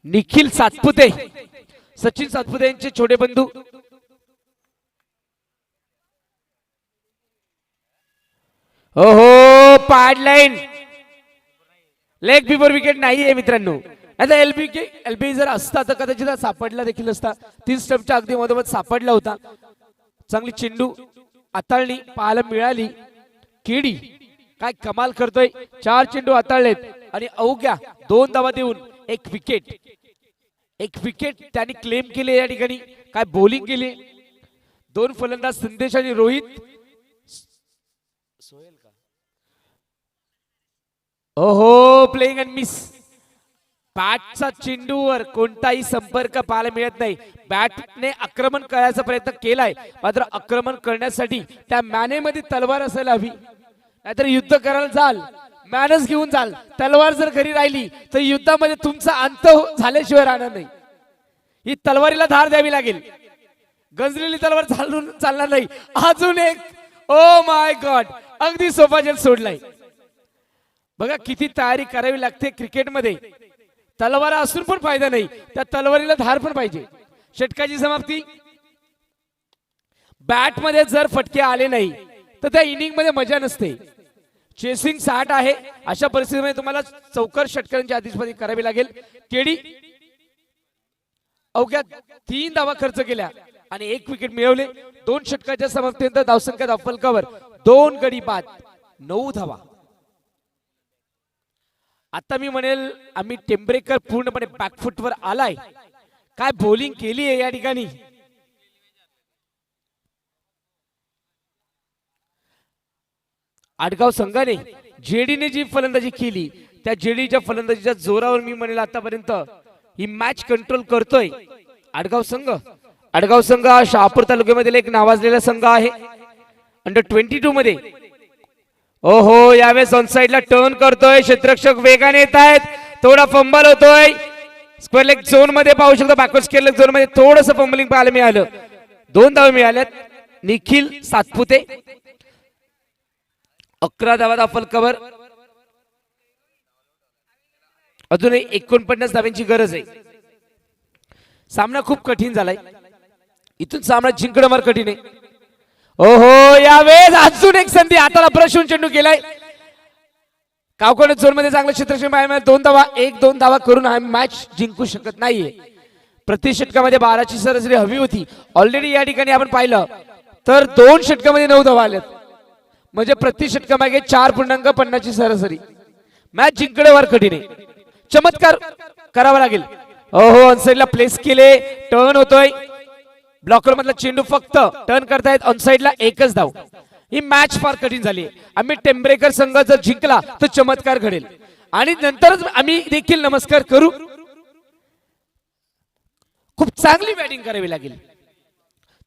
निखिल सातपुते, सचिन सातपुते यांचे छोटे बंधू. ओहो, pad line. Leg before wicket नाही आहे मित्रांनो. आता एलबी जर असता तर कदाचित सापडला देखील असता. 3 स्टंपच्या अगदी मधोमध सापडला होता. चांगली चेंडू हाताळणी पाहायला मिळाली. केडी काय कमाल करतोय. 4 चेंडू हाताळलेत आणि अवघ्या 2 धावा देऊन एक विकेट त्यांनी क्लेम केले या ठिकाणी. काय बॉलिंग केली. 2 फलंदाज संदेश आणि रोहित. ओहो, प्लेइंग अँड मिस. बॅटचा चेंडूवर कोणताही संपर्क पाहायला मिळत नाही. बॅटने आक्रमण करायचा प्रयत्न केलाय, मात्र आक्रमण करण्यासाठी त्या मॅनेमध्ये तलवार असायला हवी. नाहीतर युद्ध करायला जाल, मॅनच घेऊन जाल. तलवार जर घरी राहिली तर युद्धामध्ये तुमचा अंत झाल्याशिवाय राहणार नाही. ही तलवारीला धार द्यावी लागेल. गंजलेली तलवार चालणार नाही. अजून एक. ओ माय गॉड, अगदी सोपा जेल सोडलाय. बघा किती तयारी करावी लागते क्रिकेटमध्ये. तलवार असून पण फायदा नाही, त्या तलवारीला धार पण पाहिजे. षटकाची समाप्ती. बॅट मध्ये जर फटके आले नाही तर त्या इनिंग मध्ये मजा नसते. चेसिंग 60 आहे. अशा परिस्थितीमध्ये तुम्हाला चौकार षटकांची आतिषबाजी करावी लागेल. केडी अवघ्या 3 धावा खर्च केल्या आणि 1 विकेट मिळवले. 2 षटकाच्या समाप्तीनंतर धावसंख्या धावफलकावर 2 गडी बाद, 9 धावा. आता मी म्हणेल आम्ही टेम्परेचर पूर्णपणे बॅकफुटवर आलाय. काय बॉलिंग केली आहे या ठिकाणी. आडगाव संघाने जेडीने जी फलंदाजी केली त्या जेडीच्या फलंदाजीच्या जोरावर मी म्हणेल आतापर्यंत ही मॅच कंट्रोल करतोय आडगाव संघ. आडगाव संघ हा शहापूर तालुक्यामधील एक नावाजलेला संघ आहे. अंडर-22 मध्ये. ओहो, यावेळेस ऑन साइडला टर्न करतोय क्षेत्ररक्षक, वेगाने येत आहेत, थोडा फंबल होतोय. स्क्वेअर लेग झोन मध्ये पाहू शकतो, बॅकवर्ड स्क्वेअर लेग झोन मध्ये थोडंसं फंबलिंग पाहायला मिळालं. 2 धावा मिळाल्यात. निखिल सातपुते 11 धावा, फल कव्हर. अजूनही 49 धाव्यांची गरज आहे. सामना खूप कठीण झालाय, इथून सामना जिंकणं फार कठीण आहे. ओहो, यावेळेस अजून एक संधी, हाताला ब्रश होऊन चेंडू केलाय. कावकोण झोन मध्ये चांगलं क्षेत्ररक्षण पाहायला, 2 धावा, 1-2 धावा करून हा मॅच जिंकू शकत नाहीये. प्रति षटकामध्ये 12ची सरासरी हवी होती. ऑलरेडी या ठिकाणी आपण पाहिलं तर 2 षटकामध्ये 9 धावा आल्यात, म्हणजे प्रति षटकामागे 4.50 ची सरासरी. मॅच जिंकणं फार कठीण आहे, चमत्कार करावा लागेल. ओहो, ऑनसाइडला प्लेस केले, टर्न होतोय. ब्लॉकर मधला चेंडू फक्त टर्न करतायत. ऑनसाइडला 1च धाव. ही मॅच फार कठीण झाली. आम्ही टेंबरेकर संघ जर जिंकला तर चमत्कार घडेल आणि नंतरच आम्ही देखील नमस्कार करू. खूप चांगली बॅटिंग करावी लागेल.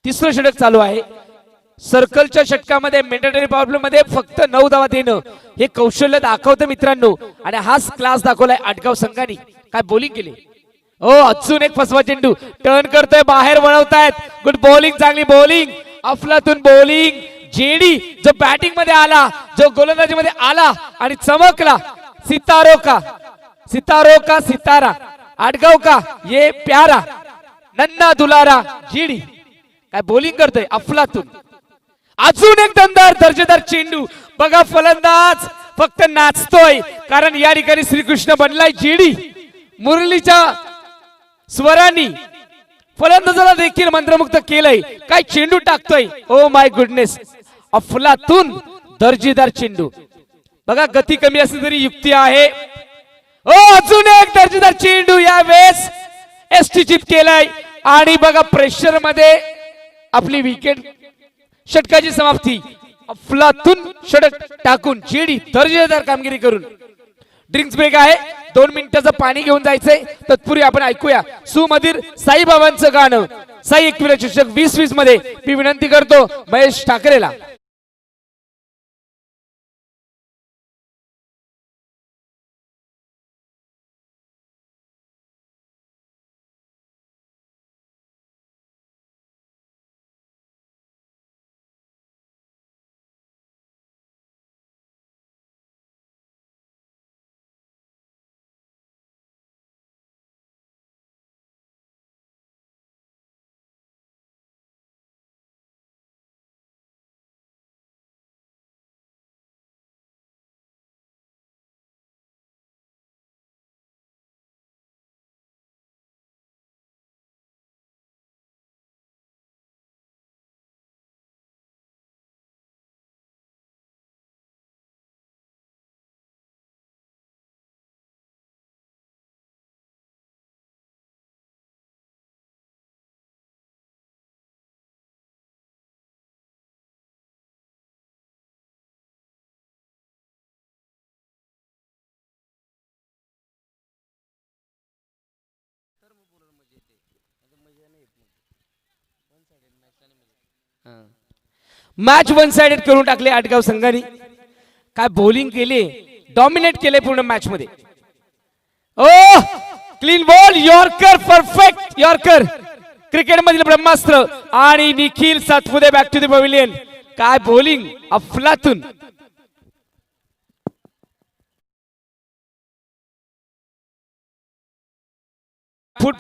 तिसरं षटक चालू आहे. सर्कलच्या षटकामध्ये मेंडेटरी पॉवर प्ले मध्ये फक्त 9 धावा देणं हे कौशल्य दाखवतं मित्रांनो, आणि हाच क्लास दाखवलाय आटगाव संघाने. काय बॉलिंग केली. ओ, अजून एक फसवा चेंडू, टर्न करतोय, बाहेर वळवतायत. गुड बॉलिंग, चांगली बॉलिंग, अफलातून बॉलिंग. जेडी जो बॅटिंग मध्ये आला, जो गोलंदाजी मध्ये आला आणि चमकला. सितारो का सितारा, आटगाव का ये प्यारा, नन्ना दुलारा. जेडी काय बॉलिंग करतोय, अफलातून. अजून एक दर्जेदार चेंडू. बघा, फलंदाज फक्त नाचतोय, कारण या ठिकाणी श्रीकृष्ण बनलाय. जेडी मुरलीच्या स्वरांनी फलंदाजाला देखील मंत्रमुक्त केलंय. काय चेंडू टाकतोय, ओ माय गुडनेस, अफलातून दर्जेदार चेंडू. बघा, गती कमी असली तरी युक्ती आहे. ओ, अजून एक दर्जेदार चेंडू, यावेळेस एसटी चिप केलाय आणि बघा प्रेशर मध्ये आपली विकेट. षटकाची समाप्ती. अफलातून षटक टाकून जेडी दर्जेदार कामगिरी करून. ड्रिंक्स ब्रेक आहे, 2 मिनिटाचं पाणी घेऊन जायचंय. तत्पूर्वी आपण ऐकूया सुमधीर साईबाबांचं गाणं. साई एकविरा चषक 2020 मध्ये मी विनंती करतो महेश ठाकरेला. मॅच 1 साइडेड करून टाकले आटगाव संघाने. काय बॉलिंग केले, डॉमिनेट केले पूर्ण मॅच मध्ये. ओ, clean ball, yorker, perfect yorker, cricket मधील ब्रह्मास्त्र. आणि Nikhil Satpute back to the pavilion. काय बॉलिंग, अफलातून.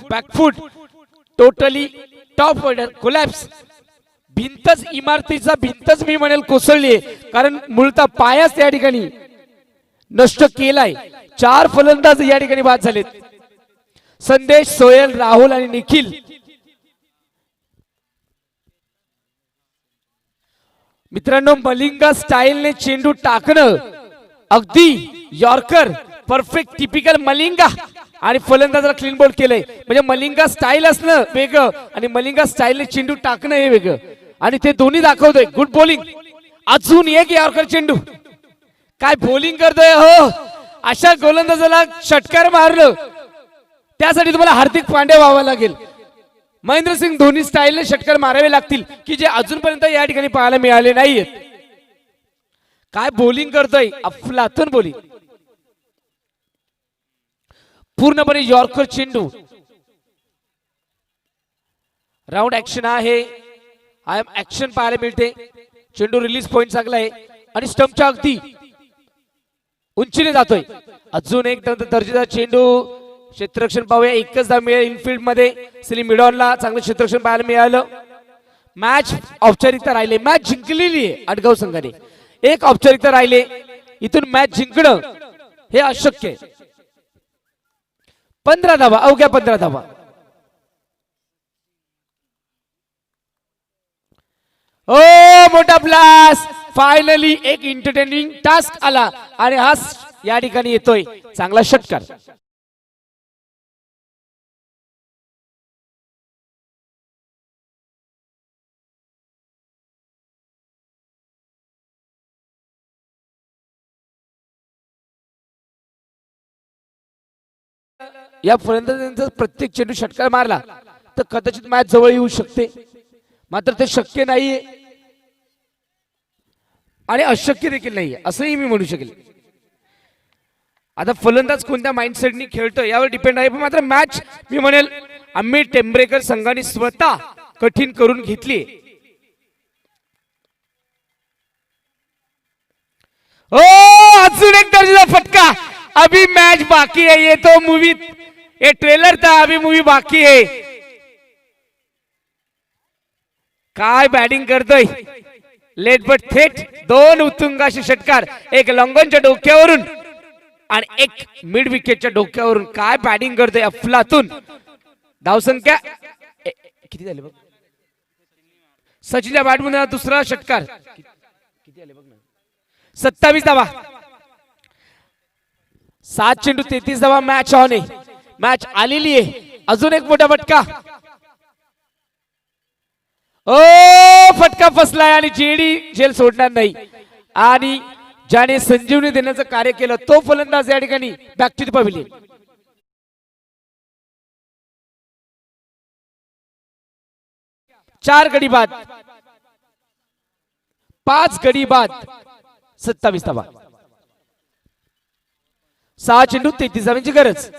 Backfoot totally top order collapse. भिंतच, इमारतीचा भिंतच मी म्हणेल कोसळली, कारण मूळता पायाच या ठिकाणी नष्ट केलाय. 4 फलंदाज या ठिकाणी बाद झालेत. संदेश, सोहेल, राहुल आणि निखिल. मित्रांनो, मलिंगा स्टाईलने चेंडू टाकणं, अगदी यॉर्कर, परफेक्ट टिपिकल मलिंगा. आणि फलंदाजाला क्लीन बॉल केलंय, म्हणजे मलिंगा स्टाईल असणं वेगळं आणि मलिंगा स्टाईलने चेंडू टाकणं हे वेगळं, आणि ते दोन्ही दाखवतोय. Good bowling. अजून एक यॉर्कर चेंडू. काय बॉलिंग करतोय हो. अशा गोलंदाजाला षटकार मारलं त्यासाठी तुम्हाला हार्दिक पांड्या व्हावं लागेल. महेंद्रसिंग धोनी स्टाईलने षटकार मारावे लागतील की जे अजूनपर्यंत या ठिकाणी पाहायला मिळाले नाहीयेत. काय बॉलिंग करतोय, अफलातून बॉलिंग. पूर्णपणे यॉर्कर चेंडू. राऊंड ऍक्शन आहे. आय एम ऍक्शन पाहायला मिळते. चेंडू रिलीज पॉइंट चांगला आहे आणि स्टंपच्या अगदी उंचीने जातोय. अजून एक दर्जेदार चेंडू. क्षेत्ररक्षण पाहूया. एकच धाव मिळेल इनफिल्ड मध्ये. सिली मिडॉनला चांगलं क्षेत्ररक्षण पाहायला मिळालं. मॅच औपचारिकता राहिले. मॅच जिंकलेली आहे आडगाव संघाने. एक औपचारिकता राहिले. इथून मॅच जिंकणं हे अशक्य आहे. 15 धावा, अवघ्या 15 धावा. ओ मोठा ब्लास्ट. फायनली एक एंटरटेनिंग टास्क आला आणि हा या ठिकाणी येतोय. चांगला षटकार. या फलंदाजांचा प्रत्येक चेंडू षटकार मारला तर कदाचित मॅच जवळ येऊ शकते, मात्र ते शक्य नाहीये आणि अशक्य देखील नाहीये असंही मी म्हणू शकेल. आता फलंदाज कोणत्या माइंडसेटनी खेळतोय यावर डिपेंड आहे. पण मात्र मॅच मी म्हणेल आम्ही टेंबरेकर संघाने स्वतः कठीण करून घेतली. ओ अजून एक दर्जेदार फटका. अभी मैच बाकी है. ये तो मूवी, ये ट्रेलर था, अभी मूवी बाकी है. काय बॅटिंग करतोय. लेट बट थेट. दोन उत्तुंगाशी षटकार. एक लॉंगॉनच्या डोक्यावरून आणि एक मिड विकेटच्या डोक्यावरून. काय बॅटिंग करतोय अफलातून. धावसंख्या किती झाली बघ. सचिनच्या बॅटमधून दुसरा षटकार. किती आले बघ ना. 27 धावा. 7 चेंडू 33 धावा. मॅच ऑन आहे. मॅच आलेली आहे. अजून एक मोठा फटका. ओ फटका फसलाय आणि जेडी झेल सोडणार नाही. आणि ज्याने संजीवनी देण्याचं कार्य केलं तो फलंदाज या ठिकाणी बॅक टू द पवेलियन. चार गडी बाद. 5 गडी बाद. 27 धावा. 6 चेंडू 33 धावांची गरज.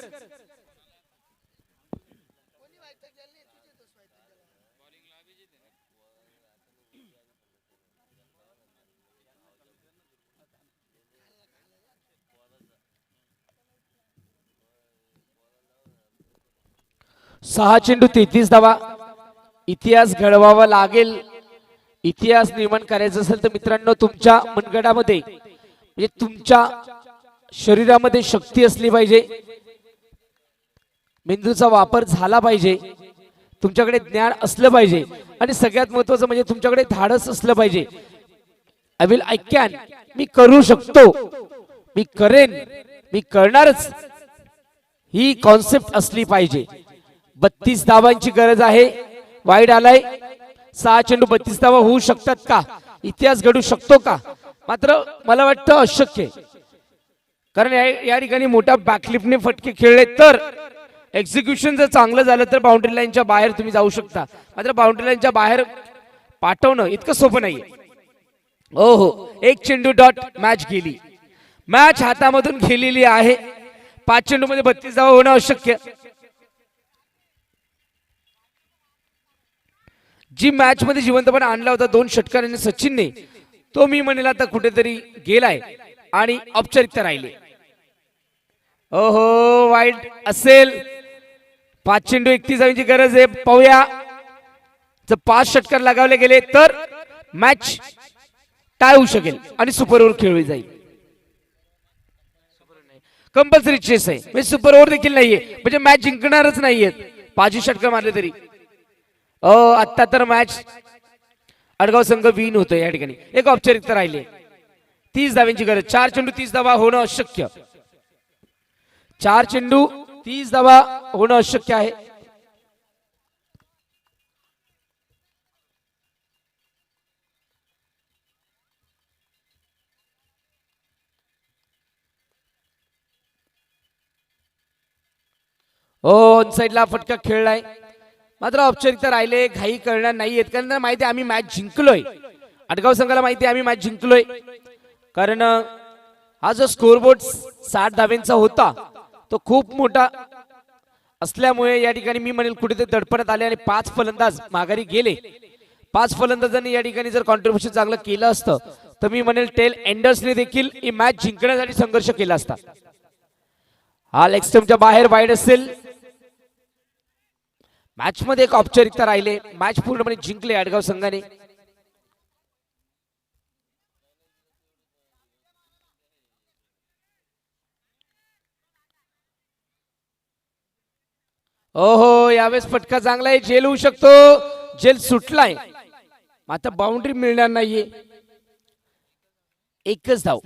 सहा चेंडू 33 धावा. इतिहास घडवावा लागेल. इतिहास निर्माण करायचा असेल तर मित्रांनो तुमच्या मनगटामध्ये म्हणजे तुमच्या शरीरामध्ये शक्ती असली पाहिजे. मेंदूचा वापर झाला पाहिजे. तुमच्याकडे ज्ञान असलं पाहिजे आणि सगळ्यात महत्त्वाचं म्हणजे तुमच्याकडे धाडस असलं पाहिजे. I can. मी करू शकतो. मी करेन. मी करणारच. ही कॉन्सेप्ट असली पाहिजे. 32 धावांची गरज आहे. वाईड आलाय. 6 चेंडू 32 धावा होऊ शकतात का. इतिहास घडू शकतो का. मात्र मला वाटतं अशक्य. कारण या ठिकाणी मोठ्या बॅकलिपने फटके खेळले तर एक्झिक्युशन जर चांगलं झालं तर बाउंड्री लाईनच्या बाहेर तुम्ही जाऊ शकता. मात्र बाउंड्री लाईनच्या बाहेर पाठवणं इतकं सोपं नाहीये. हो हो. एक चेंडू डॉट. मॅच गेली. मॅच हातामधून गेलेली आहे. 5 चेंडू मध्ये 32 धावा होणं अशक्य. जी मॅच मध्ये जिवंतपणा आणला होता 2 षटकारांनी सचिनने तो मी म्हणेल आता कुठेतरी गेलाय आणि औपचारिकता राहिली. ओहो वाईट असेल. 5 चेंडू 31 धावांची गरज आहे. पाहूया जर 5 षटकार लगावले गेले तर मॅच टाय होऊ शकेल आणि सुपर ओव्हर खेळली जाईल. कंपल्सरी चेस आहे म्हणजे सुपर ओव्हर देखील नाहीये म्हणजे मॅच जिंकणारच नाहीये 5 षटकार मारले तरी. आता तर मॅच आडगाव संघ विन होतोय. या ठिकाणी एक औपचारिकता राहिली. 30 धावांची गरज. 4 चेंडू 30 धावा होणं अशक्य. 4 चेंडू 30 धावा होणं अशक्य आहे. ऑन साइडला फटका खेळलाय. मात्र औपचारिकता राहिले. घाई करणार नाहीयेत कारण माहिती आम्ही मॅच जिंकलोय. आडगाव संघाला माहिती आम्ही मॅच जिंकलोय कारण हा जो स्कोरबोर्ड 60 धाब्यांचा होता तो खूप मोठा असल्यामुळे या ठिकाणी मी म्हणेल कुठेतरी दडपणात आले आणि 5 फलंदाज माघारी गेले. 5 फलंदाजांनी या ठिकाणी जर कॉन्ट्रीब्युशन चांगलं केलं असतं तर मी म्हणेल टेल एंडर्सने देखील ही मॅच जिंकण्यासाठी संघर्ष केला असता. हा लेग स्टंपच्या बाहेर वाईड असेल. मॅच मध्ये एक औपचारिकता राहिले. मॅच पूर्णपणे जिंकले आडगाव संघाने. ओहो यावेळेस फटका चांगला आहे. जेल होऊ शकतो. जेल सुटलाय. आता बाउंड्री मिळणार नाहीये. एकच धाव.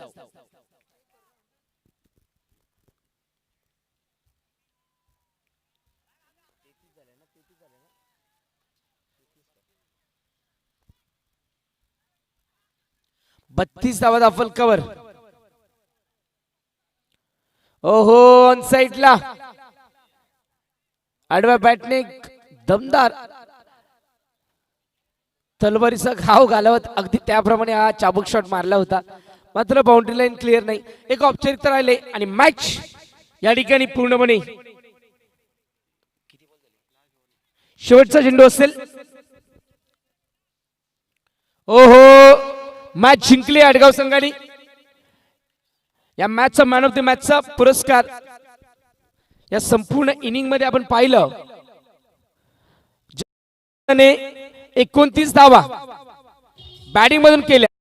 बत्तीस धावा फल कव्हर. ओहो ऑन साइडला आडव्या बॅटने दमदार तलवारीचा घाव घालवत अगदी त्याप्रमाणे हा चाबूक शॉट मारला होता. मात्र बाउंड्री लाईन क्लिअर नाही. एक औपचारिकता राहिले आणि मॅच या ठिकाणी पूर्णपणे शेवटचा चेंडू असेल. ओहो मॅच जिंकली आडगाव संघाने. या मॅचचा मॅन ऑफ द मॅचचा पुरस्कार या संपूर्ण इनिंग मध्ये आपण पाहिलं 29 धावा बॅटिंग मधून केल्या.